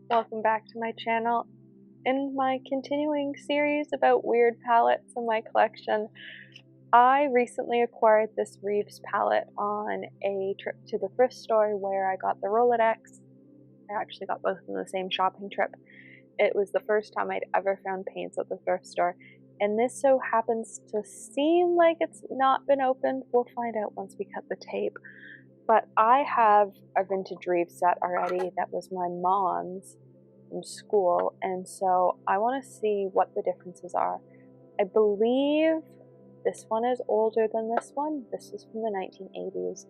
Welcome back to my channel. In my continuing series about weird palettes in my collection, I recently acquired this Reeves palette on a trip to the thrift store where I got the Rolodex. I actually got both in the same shopping trip. It was the first time I'd ever found paints at the thrift store, and this so happens to seem like it's not been opened. We'll find out once we cut the tape. But I have a vintage Reeves set already that was my mom's from school, and so I want to see what the differences are. I believe this one is older than this one. This is from the 1980s.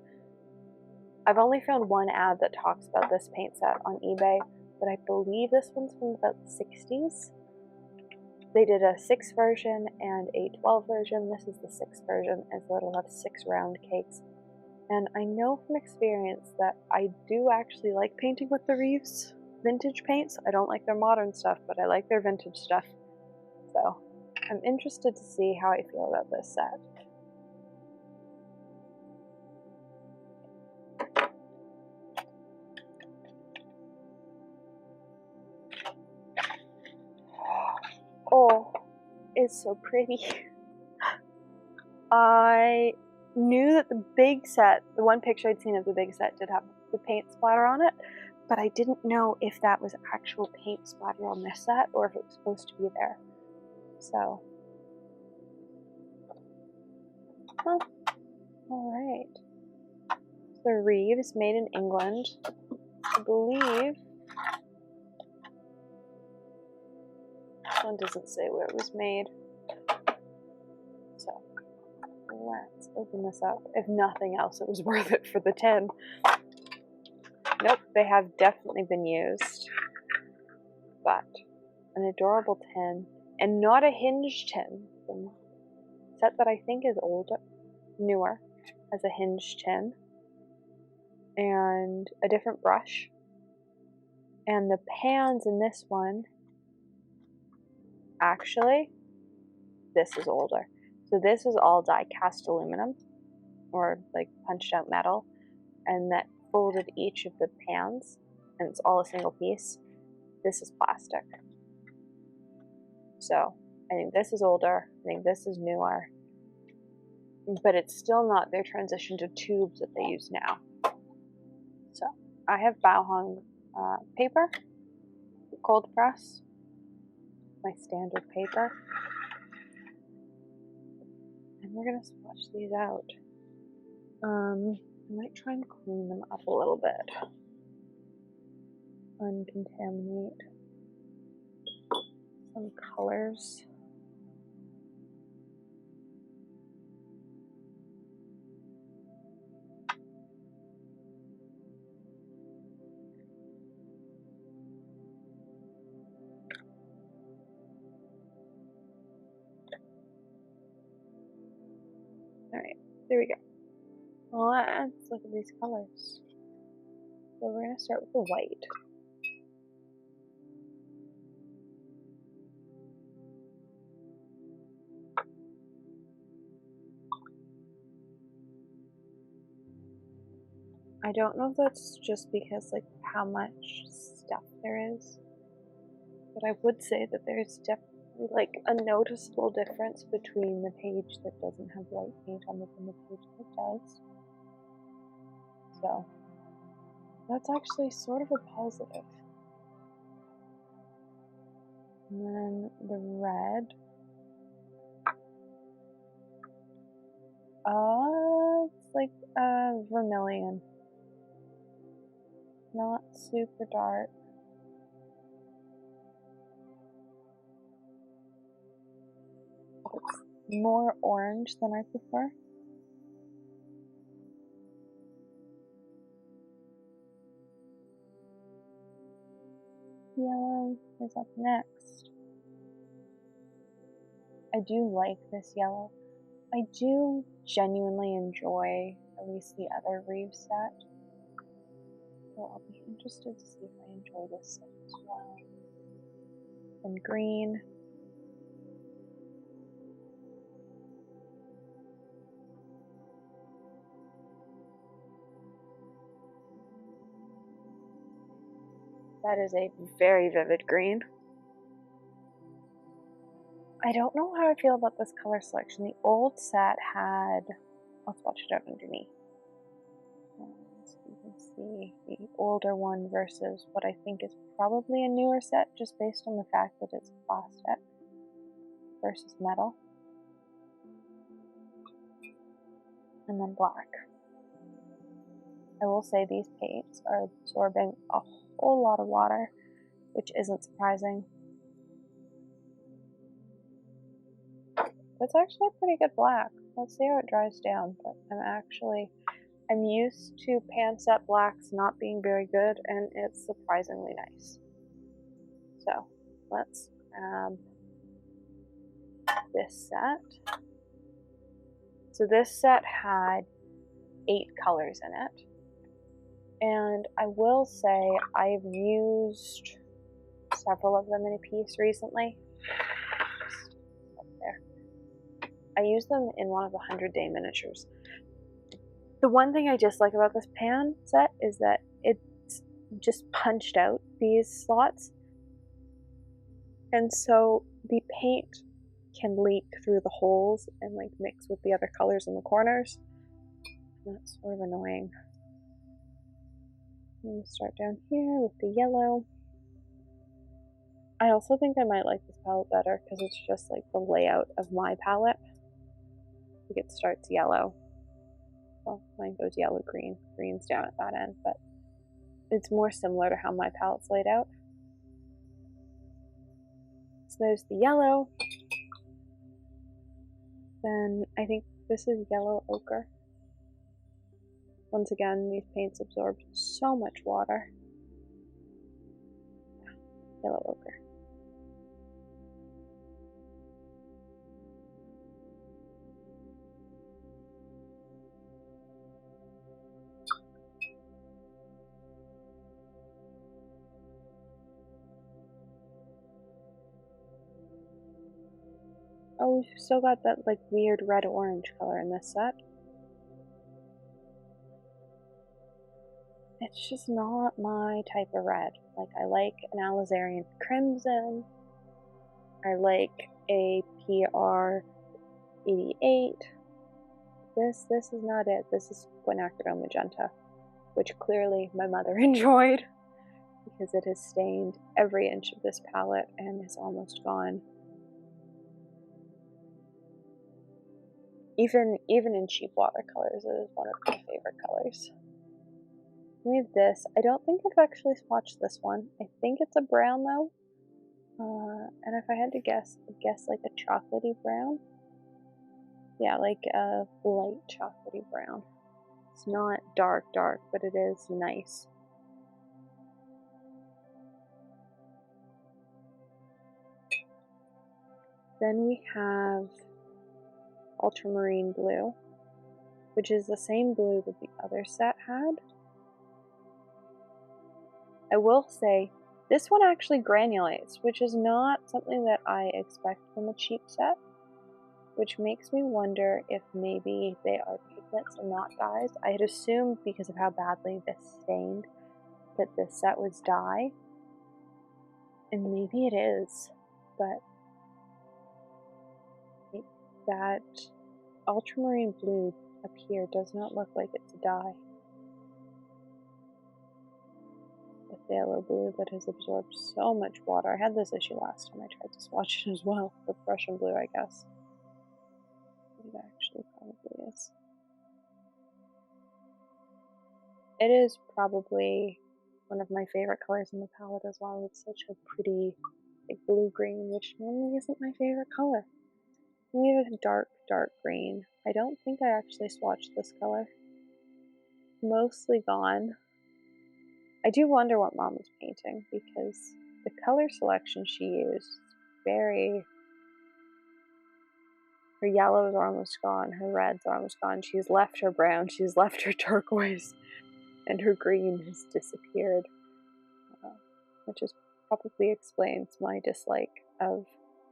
I've only found one ad that talks about this paint set on eBay, but I believe this one's from about the 60s. They did a 6 version and a 12 version. This is the 6 version, and so it'll have 6 round cakes. And I know from experience that I do actually like painting with the Reeves vintage paints. I don't like their modern stuff, but I like their vintage stuff. So I'm interested to see how I feel about this set. Oh, it's so pretty. I knew that the big set, the one picture I'd seen of the big set, did have the paint splatter on it, but I didn't know if that was actual paint splatter on this set or if it was supposed to be there. So, alright. So Reeves, made in England, I believe. This one doesn't say where it was made. So, let's open this up. If nothing else, it was worth it for the tin. Nope, they have definitely been used. But an adorable tin, and not a hinged tin. The set that I think is older, newer, as a hinged tin, and a different brush. And the pans in this one, actually, this is older. So this is all die cast aluminum, or like punched out metal, and that folded each of the pans, and it's all a single piece. This is plastic. So I think this is older, I think this is newer, but it's still not their transition to tubes that they use now. So I have BaoHong paper, cold press, my standard paper, and we're gonna swatch these out. I might try and clean them up a little bit, uncontaminate some colors. Alright, there we go. Let's look at these colors. So we're going to start with the white. I don't know if that's just because like how much stuff there is, but I would say that there's definitely like a noticeable difference between the page that doesn't have white paint on it and the page that does. So that's actually sort of a positive. And then the red. It's like a vermilion. Not super dark. It's more orange than I prefer. Yellow is up next. I do like this yellow. I do genuinely enjoy at least the other Reeves set. So I'll be interested to see if I enjoy this set as well. And green. That is a very vivid green. I don't know how I feel about this color selection. The old set had, I'll swatch it out underneath. So you can see the older one versus what I think is probably a newer set, just based on the fact that it's plastic versus metal. And then black. I will say these paints are absorbing a whole lot of water, which isn't surprising. It's actually a pretty good black. Let's see how it dries down, but I'm used to pan set blacks not being very good, and it's surprisingly nice. So let's grab this set. So this set had 8 colors in it, and I will say I've used several of them in a piece recently. I use them in one of the 100-day miniatures. The one thing I dislike about this pan set is that it's just punched out these slots, and so the paint can leak through the holes and like mix with the other colors in the corners. That's sort of annoying. I'm going to start down here with the yellow. I also think I might like this palette better because it's just like the layout of my palette. It starts yellow. Well, mine goes yellow, green. Green's down at that end, but it's more similar to how my palette's laid out. So there's the yellow. Then I think this is yellow ochre. Once again, these paints absorb so much water. Yellow ochre. Oh, we've still got that like weird red-orange color in this set. It's just not my type of red. Like, I like an Alizarian crimson. I like a PR 88. This is not it. This is quinacridone magenta, which clearly my mother enjoyed because it has stained every inch of this palette and is almost gone. Even in cheap watercolors, it is one of my favorite colors. We have this. I don't think I've actually swatched this one. I think it's a brown though. And if I had to guess, I'd guess like a chocolatey brown. Yeah, like a light chocolatey brown. It's not dark, but it is nice. Then we have ultramarine blue, which is the same blue that the other set had. I will say, this one actually granulates, which is not something that I expect from a cheap set, which makes me wonder if maybe they are pigments and not dyes. I had assumed, because of how badly this stained, that this set was dye, and maybe it is, but that ultramarine blue up here does not look like it's a dye. The phthalo blue that has absorbed so much water. I had this issue last time I tried to swatch it as well, with Prussian blue, I guess. It actually probably is. It is probably one of my favorite colors in the palette as well. It's such a pretty like, blue-green, which normally isn't my favorite color. We have a dark green. I don't think I actually swatched this color. Mostly gone. I do wonder what Mom was painting, because the color selection she used is very... Her yellows are almost gone, her reds are almost gone. She's left her brown, she's left her turquoise, and her green has disappeared. Which is probably explains my dislike of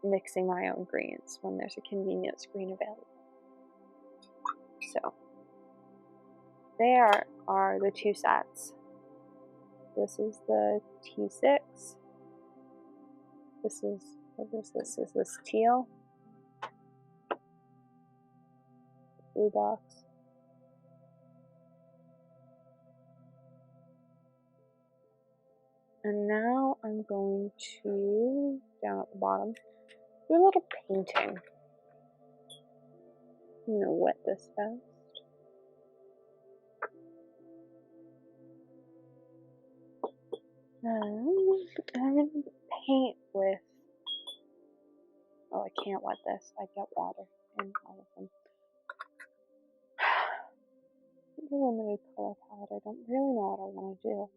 mixing my own greens when there's a convenience green available. So, there are the two sets. This is the T6. This is, what is this? Is this teal? Blue box. And now I'm going to, down at the bottom, do a little painting. I'm gonna wet this fast. And I'm gonna paint with, oh, I can't wet this. I get water in all of them. The limited color palette. I don't really know what I want to do.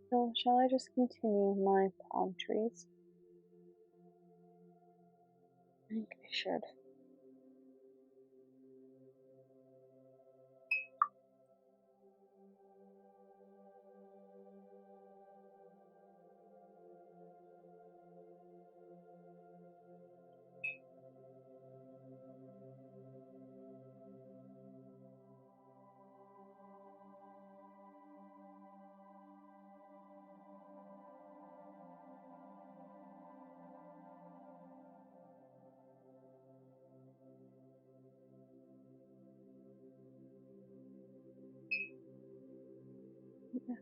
So shall I just continue my palm trees? I think I should. Yeah,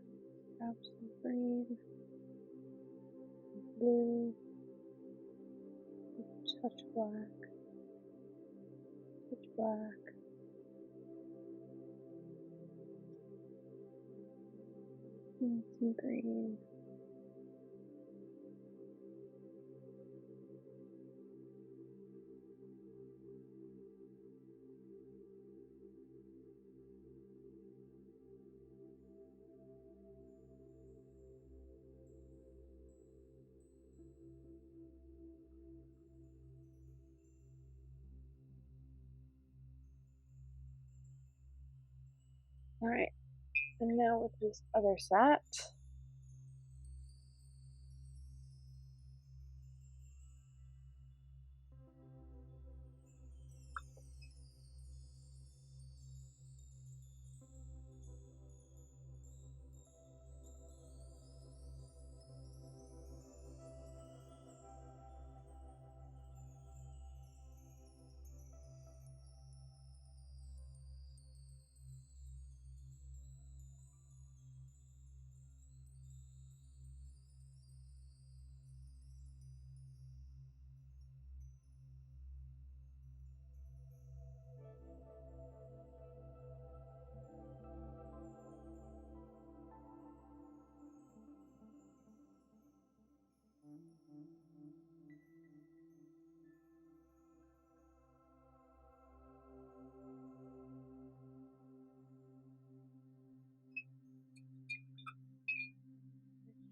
grab some green, blue, touch black, touch black. And some green. Alright, and now with this other set,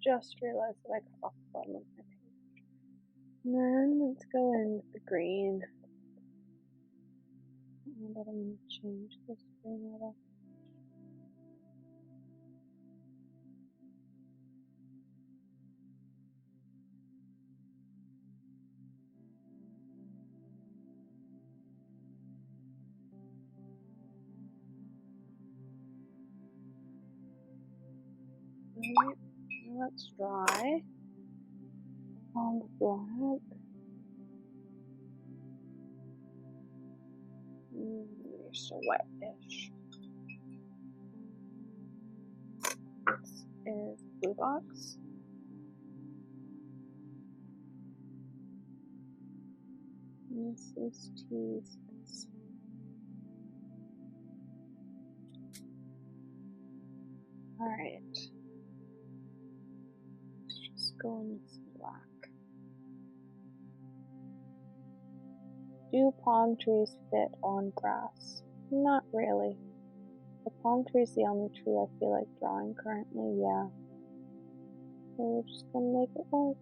just realized that I cut off the bottom of my page. And then let's go in with the green. And I'm going to change this green a little. Alright, now let's dry on the black. You're still wet-ish. This is blue box. And this is T6. Alright. Let's just go in with some black. Do palm trees fit on grass? Not really. The palm tree is the only tree I feel like drawing currently, yeah. So we're just gonna make it work.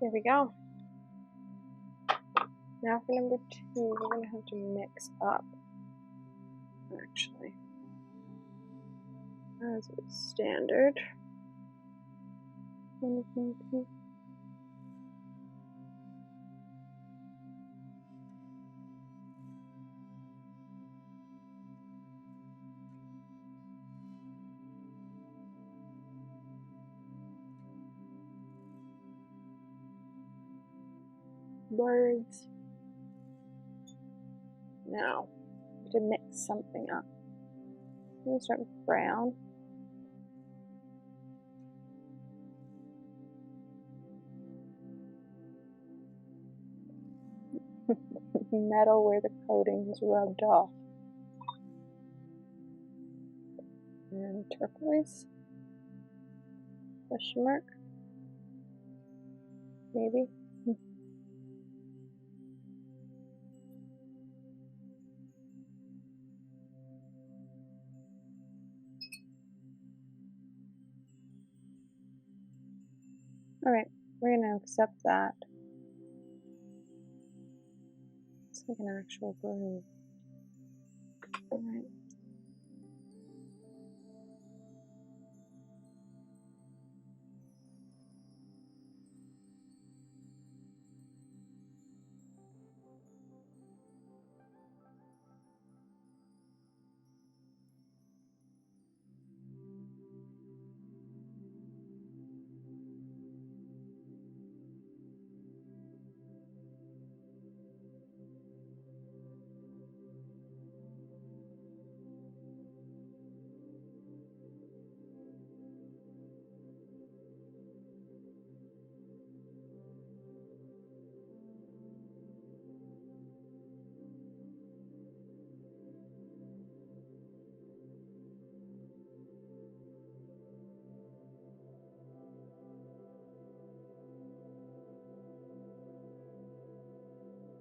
There we go. Now for number 2, we're going to have to mix up, actually, as is standard. Words. Now, to mix something up. I'm going to start with brown. Metal where the coating is rubbed off. And turquoise. Question mark. Maybe. Alright, we're going to accept that. It's like an actual groove. Alright.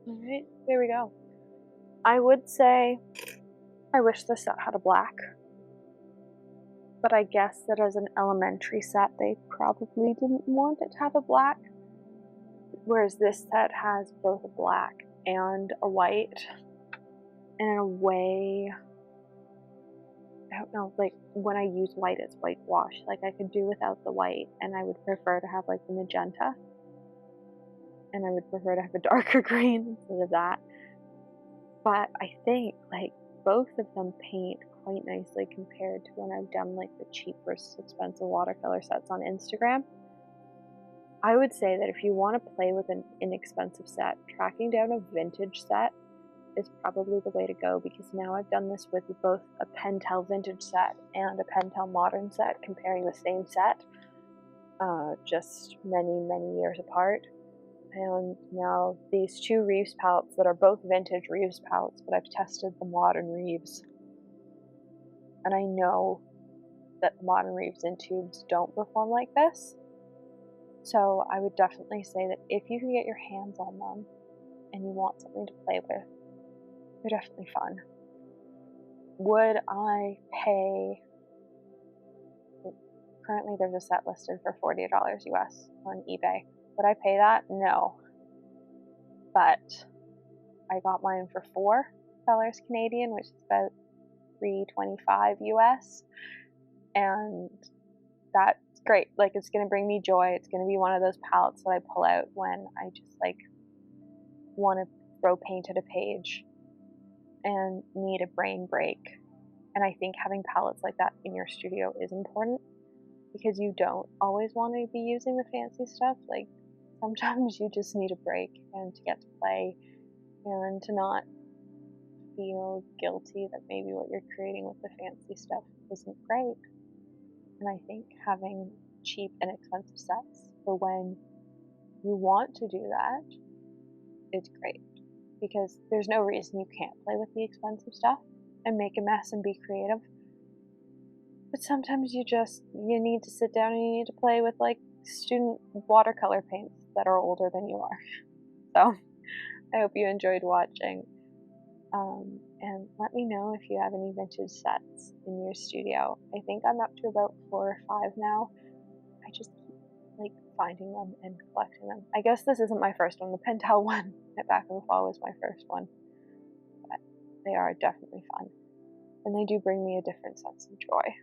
Alright, there we go. I would say I wish this set had a black, but I guess that as an elementary set they probably didn't want it to have a black, whereas this set has both a black and a white, and in a way, I don't know, like when I use white it's whitewash, like I could do without the white, and I would prefer to have like the magenta, and I would prefer to have a darker green instead of that. But I think like both of them paint quite nicely compared to when I've done like the cheap versus expensive watercolor sets on Instagram. I would say that if you want to play with an inexpensive set, tracking down a vintage set is probably the way to go, because now I've done this with both a Pentel vintage set and a Pentel modern set, comparing the same set, just many years apart. And now these two Reeves palettes that are both vintage Reeves palettes, but I've tested the modern Reeves, and I know that the modern Reeves in tubes don't perform like this. So I would definitely say that if you can get your hands on them and you want something to play with, they're definitely fun. Would I pay, currently there's a set listed for $40 US on eBay. Would I pay that? No. But I got mine for $4 Canadian, which is about $3.25 US, and that's great. Like, it's going to bring me joy. It's going to be one of those palettes that I pull out when I just like want to throw paint at a page and need a brain break. And I think having palettes like that in your studio is important, because you don't always want to be using the fancy stuff. Like, sometimes you just need a break and to get to play and to not feel guilty that maybe what you're creating with the fancy stuff isn't great. And I think having cheap and expensive sets for when you want to do that is great, because there's no reason you can't play with the expensive stuff and make a mess and be creative. But sometimes you need to sit down and you need to play with like student watercolor paints that are older than you are. So I hope you enjoyed watching. And let me know if you have any vintage sets in your studio. I think I'm up to about 4 or 5 now. I just keep like finding them and collecting them. I guess this isn't my first one. The Pentel one at Back in the Fall was my first one, but they are definitely fun, and they do bring me a different sense of joy.